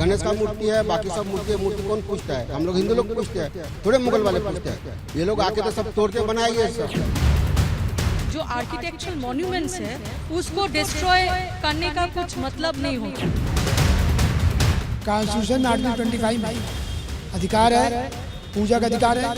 गणेश का मूर्ति है, बाकी सब मूर्ति है। मूर्ति कौन पूछता है? हम लोग हिंदू लोग पूछते हैं, थोड़े मुगल वाले पूछते हैं। ये लोग आके तो सब तोड़ के बनाएंगे सब। जो आर्किटेक्चरल मॉन्यूमेंट्स है उसको डिस्ट्रॉय करने का कुछ मतलब नहीं होता। कॉन्स्टिट्यूशन आर्टिकल 25 में अधिकार है, पूजा का अधिकार है,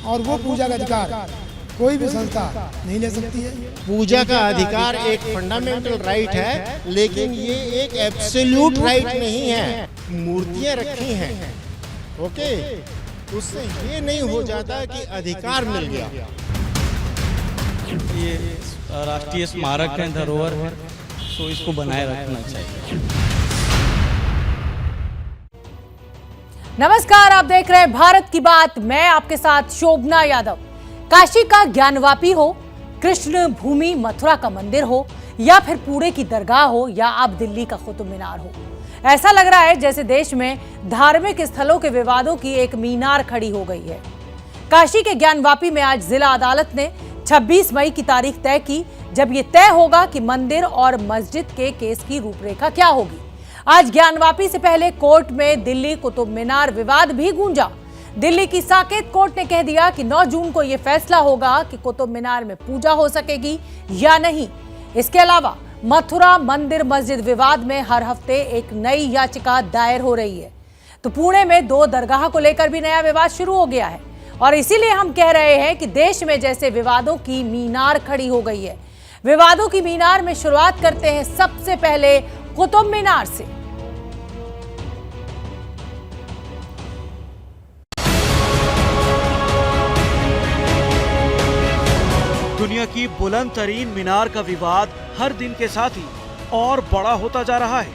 और वो पूजा का अधिकार कोई भी संस्था नहीं ले सकती है। पूजा का अधिकार एक फंडामेंटल राइट है, लेकिन ये एक एब्सोल्यूट राइट नहीं है। मूर्तियां रखी हैं, ओके, उससे ये नहीं हो जाता कि अधिकार मिल गया। ये राष्ट्रीय स्मारक है, धरोहर है, तो इसको बनाए रखना चाहिए। नमस्कार, आप देख रहे हैं भारत की बात। मैं आपके साथ शोभना यादव। काशी का ज्ञानवापी हो, कृष्ण भूमि मथुरा का मंदिर हो, या फिर पुणे की दरगाह हो, या अब दिल्ली का कुतुब मीनार हो, ऐसा लग रहा है जैसे देश में धार्मिक स्थलों के विवादों की एक मीनार खड़ी हो गई है। काशी के ज्ञानवापी में आज जिला अदालत ने 26 मई की तारीख तय की, जब ये तय होगा कि मंदिर और मस्जिद के केस की रूपरेखा क्या होगी। आज ज्ञानवापी से पहले कोर्ट में दिल्ली कुतुब मीनार विवाद भी गूंजा। दिल्ली की साकेत कोर्ट ने कह दिया कि 9 जून को यह फैसला होगा कि कुतुब मीनार में पूजा हो सकेगी या नहीं। इसके अलावा मथुरा मंदिर मस्जिद विवाद में हर हफ्ते एक नई याचिका दायर हो रही है। तो पुणे में 2 दरगाह को लेकर भी नया विवाद शुरू हो गया है, और इसीलिए हम कह रहे हैं कि देश में जैसे विवादों की मीनार खड़ी हो गई है। विवादों की मीनार में शुरुआत करते हैं सबसे पहले कुतुब मीनार से। दुनिया की बुलंद तरीन मीनार का विवाद हर दिन के साथ ही और बड़ा होता जा रहा है,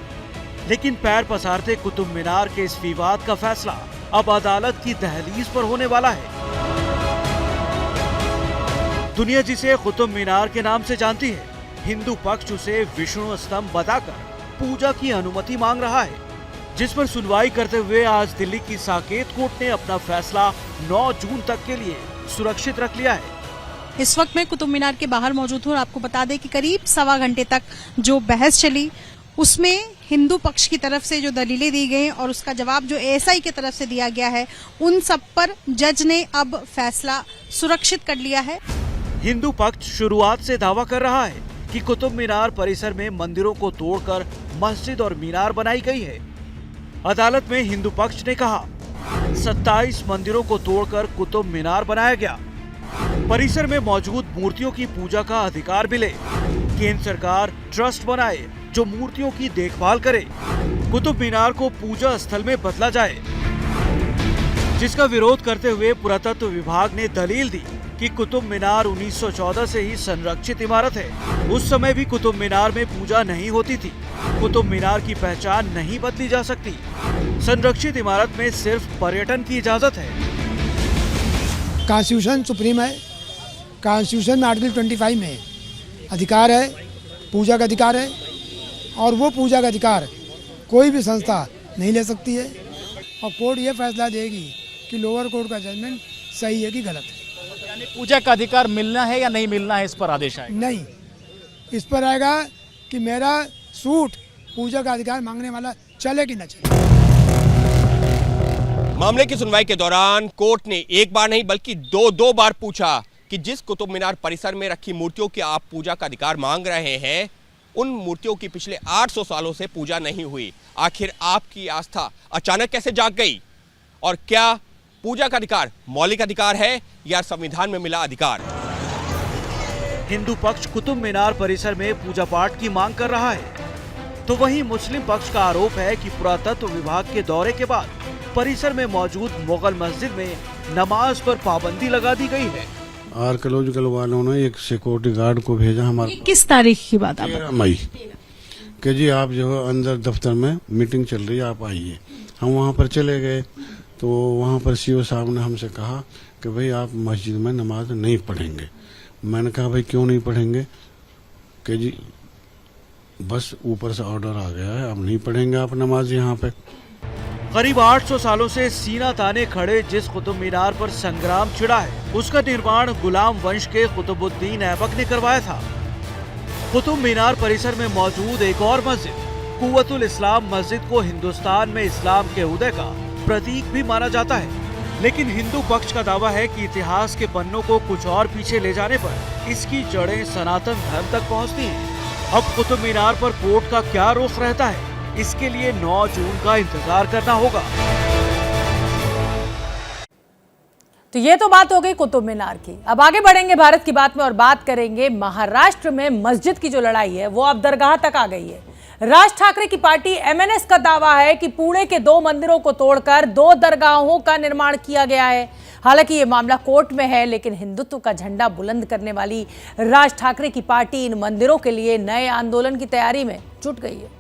लेकिन पैर पसारते कुतुब मीनार के इस विवाद का फैसला अब अदालत की दहलीज पर होने वाला है। दुनिया जिसे कुतुब मीनार के नाम से जानती है, हिंदू पक्ष उसे विष्णु स्तंभ बताकर पूजा की अनुमति मांग रहा है, जिस पर सुनवाई करते हुए आज दिल्ली की साकेत कोर्ट ने अपना फैसला 9 जून तक के लिए सुरक्षित रख लिया है। इस वक्त मैं कुतुब मीनार के बाहर मौजूद हूँ और आपको बता दें कि करीब 1.25 घंटे तक जो बहस चली उसमें हिंदू पक्ष की तरफ से जो दलीलें दी गई और उसका जवाब जो एएसआई की तरफ से दिया गया है, उन सब पर जज ने अब फैसला सुरक्षित कर लिया है। हिंदू पक्ष शुरुआत से दावा कर रहा है कि कुतुब मीनार परिसर में मंदिरों को तोड़कर मस्जिद और मीनार बनाई गई है। अदालत में हिंदू पक्ष ने कहा 27 मंदिरों को तोड़कर कुतुब मीनार बनाया गया। परिसर में मौजूद मूर्तियों की पूजा का अधिकार मिले। केंद्र सरकार ट्रस्ट बनाए जो मूर्तियों की देखभाल करे। कुतुब मीनार को पूजा स्थल में बदला जाए, जिसका विरोध करते हुए पुरातत्व विभाग ने दलील दी कि कुतुब मीनार 1914 से ही संरक्षित इमारत है। उस समय भी कुतुब मीनार में पूजा नहीं होती थी। कुतुब मीनार की पहचान नहीं बदली जा सकती। संरक्षित इमारत में सिर्फ पर्यटन की इजाजत है। कॉन्स्टिट्यूशन सुप्रीम है। कॉन्स्टिट्यूशन में आर्टिकल 25 में अधिकार है, पूजा का अधिकार है, और वो पूजा का अधिकार कोई भी संस्था नहीं ले सकती है। और कोर्ट ये फैसला देगी कि लोअर कोर्ट का जजमेंट सही है कि गलत है। यानी पूजा का अधिकार मिलना है या नहीं मिलना है, इस पर आदेश आएगा? नहीं, इस पर आएगा कि मेरा सूट पूजा का अधिकार मांगने वाला चले कि न चले। मामले की सुनवाई के दौरान कोर्ट ने एक बार नहीं बल्कि दो बार पूछा कि जिस कुतुब मीनार परिसर में रखी मूर्तियों की आप पूजा का अधिकार मांग रहे हैं, उन मूर्तियों की पिछले 800 सालों से पूजा नहीं हुई। आखिर आपकी आस्था अचानक कैसे जाग गई? और क्या पूजा का अधिकार मौलिक अधिकार है या संविधान में मिला अधिकार? हिंदू पक्ष कुतुब मीनार परिसर में पूजा पाठ की मांग कर रहा है, तो वहीं मुस्लिम पक्ष का आरोप है कि पुरातत्व विभाग के दौरे के बाद परिसर में मौजूद मुगल मस्जिद में नमाज पर पाबंदी लगा दी गई है। आर्कियोलॉजिकल वालों ने एक सिक्योरिटी गार्ड को भेजा हमारे। किस तारीख की बात? 13 मई कि जी आप जो है अंदर दफ्तर में मीटिंग चल रही है, आप आइए। हम वहाँ पर चले गए तो वहाँ पर सीओ साहब ने हमसे कहा कि भाई आप मस्जिद में नमाज नहीं पढ़ेंगे। मैंने कहा भाई क्यों नहीं पढ़ेंगे? कि जी बस ऊपर से ऑर्डर आ गया है, अब नहीं पढ़ेंगे आप नमाज यहाँ पे। करीब 800 सालों से सीना ताने खड़े जिस कुतुब मीनार पर संग्राम छिड़ा है, उसका निर्माण गुलाम वंश के कुतुबुद्दीन ऐबक ने करवाया था। कुतुब मीनार परिसर में मौजूद एक और मस्जिद कुव्वतुल इस्लाम मस्जिद को हिंदुस्तान में इस्लाम के उदय का प्रतीक भी माना जाता है, लेकिन हिंदू पक्ष का दावा है कि इतिहास के पन्नों को कुछ और पीछे ले जाने पर इसकी जड़ें सनातन धर्म तक पहुंचती हैं। अब कुतुब मीनार पर कोर्ट का क्या रुख रहता है, इसके लिए 9 जून का इंतजार करना होगा। तो ये तो बात हो गई कुतुब मीनार की। अब आगे बढ़ेंगे भारत की बात में और बात करेंगे महाराष्ट्र में मस्जिद की जो लड़ाई है वो अब दरगाह तक आ गई है। राज ठाकरे की पार्टी एमएनएस का दावा है कि पुणे के 2 मंदिरों को तोड़कर 2 दरगाहों का निर्माण किया गया है। हालांकि ये मामला कोर्ट में है, लेकिन हिंदुत्व का झंडा बुलंद करने वाली राज ठाकरे की पार्टी इन मंदिरों के लिए नए आंदोलन की तैयारी में जुट गई है।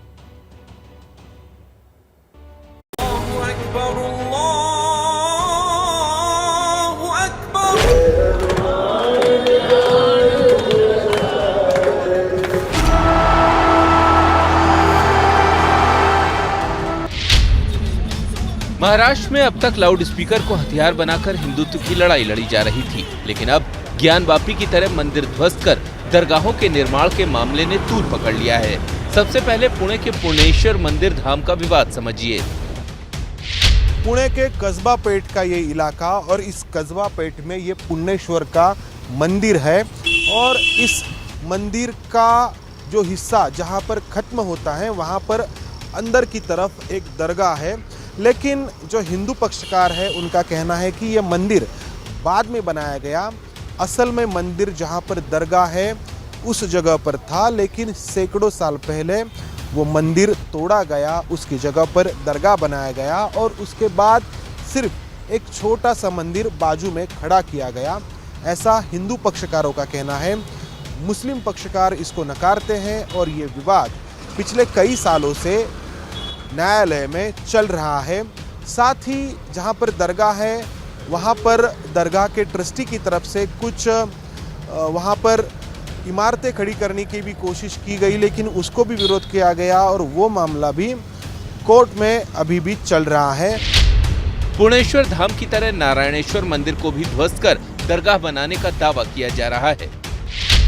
महाराष्ट्र में अब तक लाउड स्पीकर को हथियार बनाकर हिंदुत्व की लड़ाई लड़ी जा रही थी, लेकिन अब ज्ञानवापी की तरह मंदिर ध्वस्त कर दरगाहों के निर्माण के मामले ने तूल पकड़ लिया है। सबसे पहले पुणे के पुणेश्वर मंदिर धाम का विवाद समझिए। पुणे के कस्बा पेट का ये इलाका और इस कस्बा पेट में ये पुणेश्वर का मंदिर है और इस मंदिर का जो हिस्सा जहाँ पर खत्म होता है वहाँ पर अंदर की तरफ एक दरगाह है, लेकिन जो हिंदू पक्षकार है उनका कहना है कि यह मंदिर बाद में बनाया गया। असल में मंदिर जहाँ पर दरगाह है उस जगह पर था, लेकिन सैकड़ों साल पहले वो मंदिर तोड़ा गया, उसकी जगह पर दरगाह बनाया गया और उसके बाद सिर्फ एक छोटा सा मंदिर बाजू में खड़ा किया गया। ऐसा हिंदू पक्षकारों का कहना है। मुस्लिम पक्षकार इसको नकारते हैं और ये विवाद पिछले कई सालों से न्यायालय में चल रहा है। साथ ही जहां पर दरगाह है वहां पर दरगाह के ट्रस्टी की तरफ से कुछ वहां पर इमारतें खड़ी करने की भी कोशिश की गई, लेकिन उसको भी विरोध किया गया और वो मामला भी कोर्ट में अभी भी चल रहा है। पुणेश्वर धाम की तरह नारायणेश्वर मंदिर को भी ध्वस्त कर दरगाह बनाने का दावा किया जा रहा है।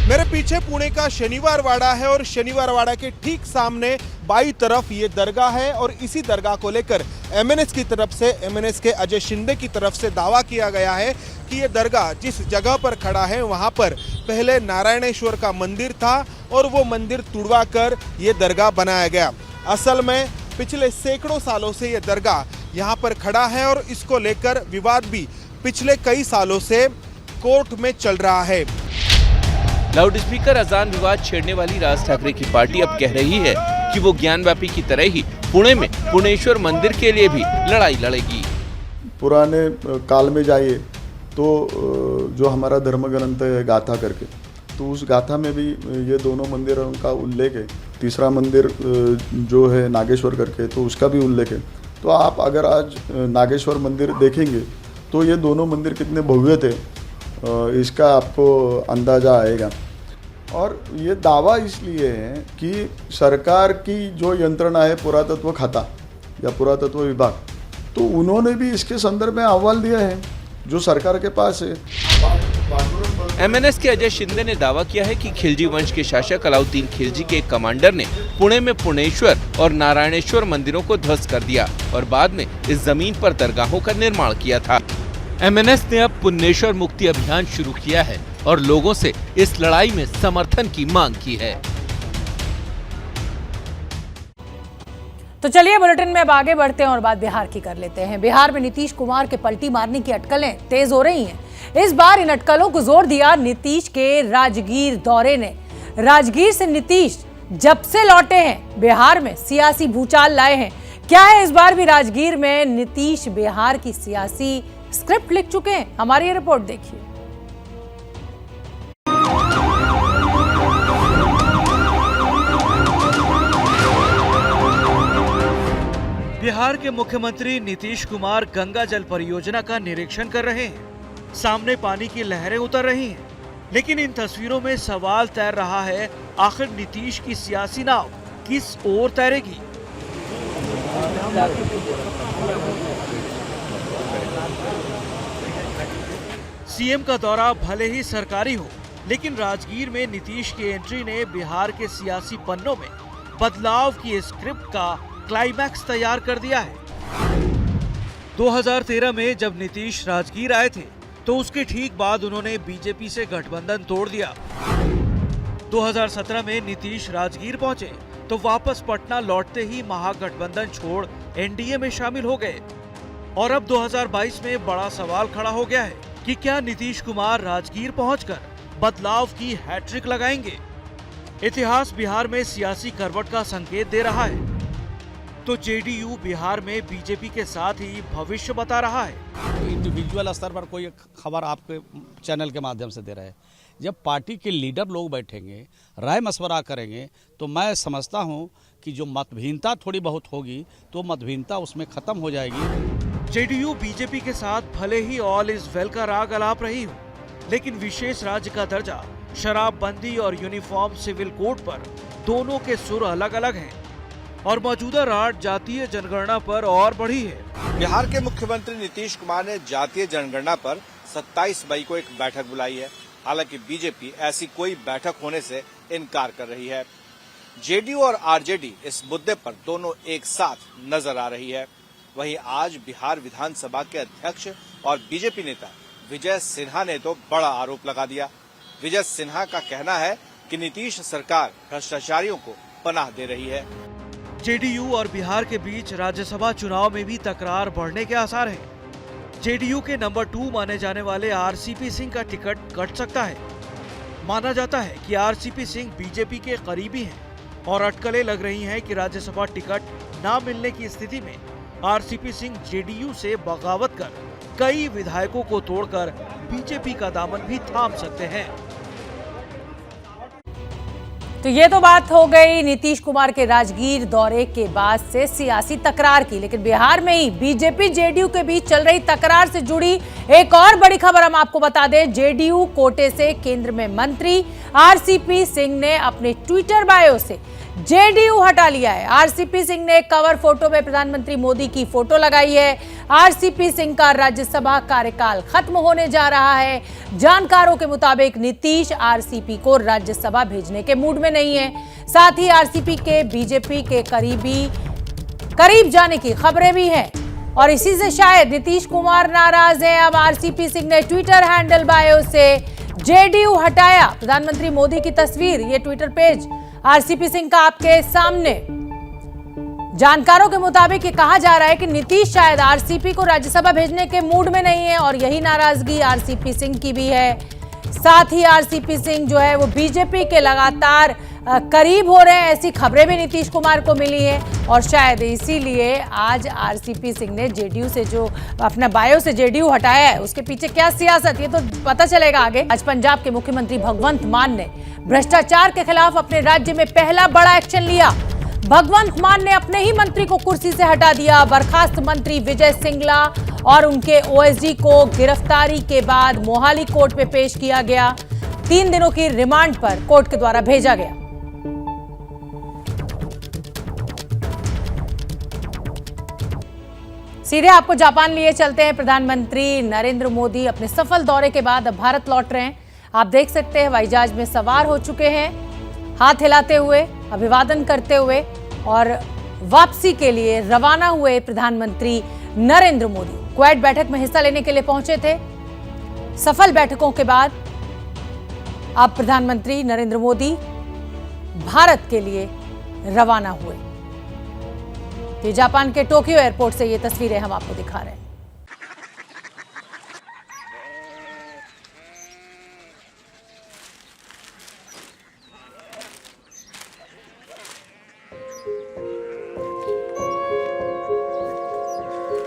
मेरे पीछे पुणे का शनिवार वाड़ा है और शनिवार वाड़ा के ठीक सामने बाई तरफ ये दरगाह है और इसी दरगाह को लेकर एमएनएस की तरफ से, एमएनएस के अजय शिंदे की तरफ से दावा किया गया है कि ये दरगाह जिस जगह पर खड़ा है वहाँ पर पहले नारायणेश्वर का मंदिर था और वो मंदिर तुड़वा कर ये दरगाह बनाया गया। असल में पिछले सैकड़ों सालों से ये दरगाह यहाँ पर खड़ा है और इसको लेकर विवाद भी पिछले कई सालों से कोर्ट में चल रहा है। लाउड स्पीकर अजान विवाद छेड़ने वाली राज ठाकरे की पार्टी अब कह रही है कि वो ज्ञानवापी की तरह ही पुणे में पुणेश्वर मंदिर के लिए भी लड़ाई लड़ेगी। पुराने काल में जाइए तो जो हमारा धर्म ग्रंथ है गाथा करके, तो उस गाथा में भी ये दोनों मंदिरों का उल्लेख है। तीसरा मंदिर जो है नागेश्वर करके, तो उसका भी उल्लेख है। तो आप अगर आज नागेश्वर मंदिर देखेंगे तो ये दोनों मंदिर कितने भव्य थे इसका आपको अंदाज़ा आएगा। और ये दावा इसलिए है कि सरकार की जो यंत्रणा है पुरातत्व खाता या पुरातत्व विभाग, तो उन्होंने भी इसके संदर्भ में अहवाल दिया है जो सरकार के पास है। एमएनएस के अजय शिंदे ने दावा किया है कि खिलजी वंश के शासक अलाउद्दीन खिलजी के एक कमांडर ने पुणे में पुणेश्वर और नारायणेश्वर मंदिरों को ध्वस्त कर दिया और बाद में इस जमीन पर दरगाहों का निर्माण किया था। एमएनएस ने अब पुणेश्वर मुक्ति अभियान शुरू किया है और लोगों से इस लड़ाई में समर्थन की मांग की है। तो चलिए बुलेटिन में अब आगे बढ़ते हैं और बात बिहार की कर लेते हैं। बिहार में नीतीश कुमार के पलटी मारने की अटकलें तेज हो रही हैं। इस बार इन अटकलों को जोर दिया नीतीश के राजगीर दौरे ने। राजगीर से नीतीश जब से लौटे हैं बिहार में सियासी भूचाल लाए हैं। क्या है इस बार भी राजगीर में नीतीश बिहार की सियासी स्क्रिप्ट लिख चुके हैं? हमारी ये रिपोर्ट देखिए। बिहार के मुख्यमंत्री नीतीश कुमार गंगा जल परियोजना का निरीक्षण कर रहे हैं। सामने पानी की लहरें उतर रही हैं, लेकिन इन तस्वीरों में सवाल तैर रहा है, आखिर नीतीश की सियासी नाव किस ओर तैरेगी? सीएम का दौरा भले ही सरकारी हो, लेकिन राजगीर में नीतीश की एंट्री ने बिहार के सियासी पन्नों में बदलाव की स्क्रिप्ट का क्लाइमैक्स तैयार कर दिया है। 2013 में जब नीतीश राजगीर आए थे तो उसके ठीक बाद उन्होंने बीजेपी से गठबंधन तोड़ दिया। 2017 में नीतीश राजगीर पहुंचे तो वापस पटना लौटते ही महागठबंधन छोड़ एनडीए में शामिल हो गए। और अब 2022 में बड़ा सवाल खड़ा हो गया है कि क्या नीतीश कुमार राजगीर पहुंचकर बदलाव की हैट्रिक लगाएंगे। इतिहास बिहार में सियासी करवट का संकेत दे रहा है तो जेडीयू बिहार में बीजेपी के साथ ही भविष्य बता रहा है। इंडिविजुअल स्तर पर कोई खबर आपके चैनल के माध्यम से दे रहे हैं, जब पार्टी के लीडर लोग बैठेंगे, राय मशवरा करेंगे, तो मैं समझता हूं कि जो मतभिन्नता थोड़ी बहुत होगी तो मतभिन्नता उसमें खत्म हो जाएगी। जेडीयू बीजेपी के साथ भले ही ऑल इज वेल का राग अलाप रही हो, लेकिन विशेष राज्य का दर्जा, शराबबंदी और यूनिफॉर्म सिविल कोड पर दोनों के सुर अलग अलग हैं और मौजूदा राट जातीय जनगणना पर और बढ़ी है। बिहार के मुख्यमंत्री नीतीश कुमार ने जातीय जनगणना पर 27 मई को एक बैठक बुलाई है। हालांकि बीजेपी ऐसी कोई बैठक होने से इनकार कर रही है। जेडीयू और आरजेडी इस मुद्दे पर दोनों एक साथ नजर आ रही है। वहीं आज बिहार विधानसभा के अध्यक्ष और बीजेपी नेता विजय सिन्हा ने तो बड़ा आरोप लगा दिया। विजय सिन्हा का कहना है कि नीतीश सरकार भ्रष्टाचारियों को पनाह दे रही है। जेडीयू और बिहार के बीच राज्यसभा चुनाव में भी तकरार बढ़ने के आसार हैं। जेडीयू के नंबर 2 माने जाने वाले आरसीपी सिंह का टिकट कट सकता है। माना जाता है कि आरसीपी सिंह बीजेपी के करीबी हैं और अटकलें लग रही हैं कि राज्यसभा टिकट न मिलने की स्थिति में आरसीपी सिंह जेडीयू से बगावत कर कई विधायकों को तोड़कर बीजेपी का दामन भी थाम सकते हैं। तो ये तो बात हो गई नीतीश कुमार के राजगीर दौरे के बाद से सियासी तकरार की, लेकिन बिहार में ही बीजेपी जेडीयू के बीच चल रही तकरार से जुड़ी एक और बड़ी खबर हम आपको बता दें। जेडीयू कोटे से केंद्र में मंत्री आरसीपी सिंह ने अपने ट्विटर बायो से जेडीयू हटा लिया है। आरसीपी सिंह ने कवर फोटो में प्रधानमंत्री मोदी की फोटो लगाई है। आरसीपी सिंह का राज्यसभा कार्यकाल खत्म होने जा रहा है। जानकारों के मुताबिक नीतीश आरसीपी को राज्यसभा भेजने के मूड में नहीं है। साथ ही आरसीपी के बीजेपी के करीब जाने की खबरें भी हैं और इसी से शायद नीतीश कुमार नाराज है। अब आरसीपी सिंह ने ट्विटर हैंडल बायो से जेडीयू हटाया। प्रधानमंत्री मोदी की तस्वीर, ये ट्विटर पेज आरसीपी सिंह का आपके सामने। जानकारों के मुताबिक ये कहा जा रहा है कि नीतीश शायद आरसीपी को राज्यसभा भेजने के मूड में नहीं है और यही नाराजगी आरसीपी सिंह की भी है। साथ ही आरसीपी सिंह जो है वो बीजेपी के लगातार करीब हो रहे हैं, ऐसी खबरें भी नीतीश कुमार को मिली है और शायद इसीलिए आज आरसीपी सिंह ने जेडीयू से जो अपना बायो से जेडीयू हटाया है, उसके पीछे क्या सियासत, ये तो पता चलेगा आगे। आज पंजाब के मुख्यमंत्री भगवंत मान ने भ्रष्टाचार के खिलाफ अपने राज्य में पहला बड़ा एक्शन लिया। भगवंत मान ने अपने ही मंत्री को कुर्सी से हटा दिया। बर्खास्त मंत्री विजय सिंगला और उनके ओएसडी को गिरफ्तारी के बाद मोहाली कोर्ट में पेश किया गया। 3 दिनों की रिमांड पर कोर्ट के द्वारा भेजा गया। सीधे आपको जापान लिए चलते हैं। प्रधानमंत्री नरेंद्र मोदी अपने सफल दौरे के बाद अब भारत लौट रहे हैं। आप देख सकते हैं हवाई जहाज में सवार हो चुके हैं, हाथ हिलाते हुए, अभिवादन करते हुए और वापसी के लिए रवाना हुए प्रधानमंत्री नरेंद्र मोदी। क्वेड बैठक में हिस्सा लेने के लिए पहुंचे थे। सफल बैठकों के बाद अब प्रधानमंत्री नरेंद्र मोदी भारत के लिए रवाना हुए। ये जापान के टोक्यो एयरपोर्ट से ये तस्वीरें हम आपको दिखा रहे हैं।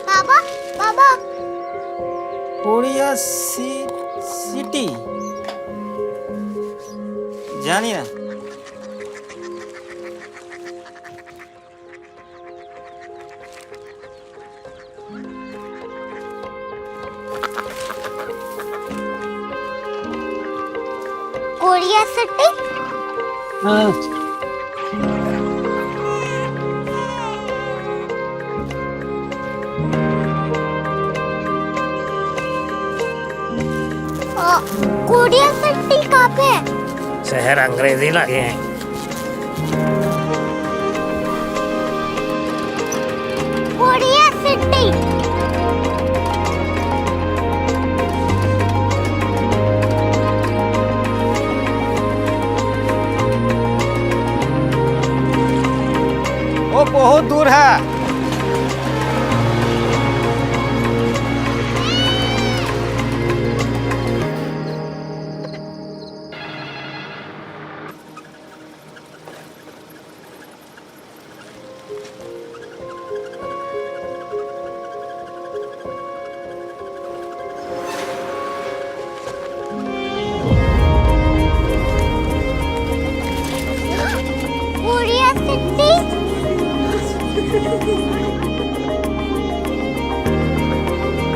बाबा बाबा कोरिया सिटी जानी ना कोरिया सिटी। हाँ कोरिया सिटी कहाँ पे है? शहर अंग्रेजी लगे हैं। सिटी। वो बहुत दूर है। Korea city.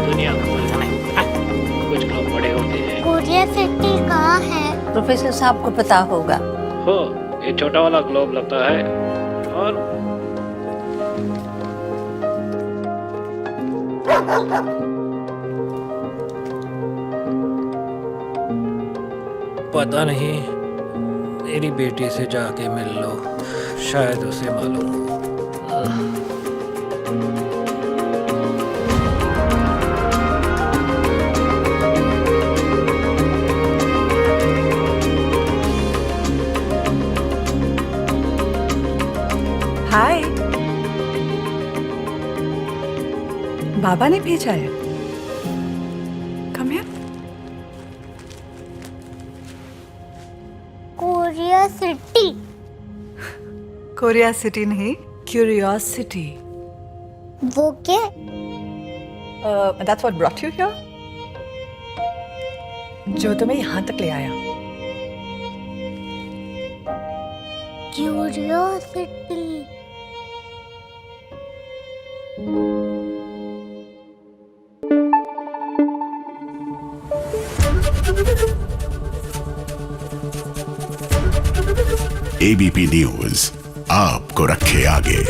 दुनिया को बोलना नहीं, कुछ लोग बड़े होते हैं। कोरिया सिटी कहाँ है? प्रोफेसर साहब को पता होगा। हो, ये छोटा वाला ग्लोब लगता है और पता नहीं, मेरी बेटी से जाके मिल लो, शायद उसे मालूम हो। हाय, बाबा ने भेजा है। Come here. Korea city. Korea city नहीं, क्यूरियोसिटी। वो क्या? That's what brought you here? जो तुम्हें यहाँ तक ले आया। क्यूरियोसिटी। ABP न्यूज आपको रखे आगे।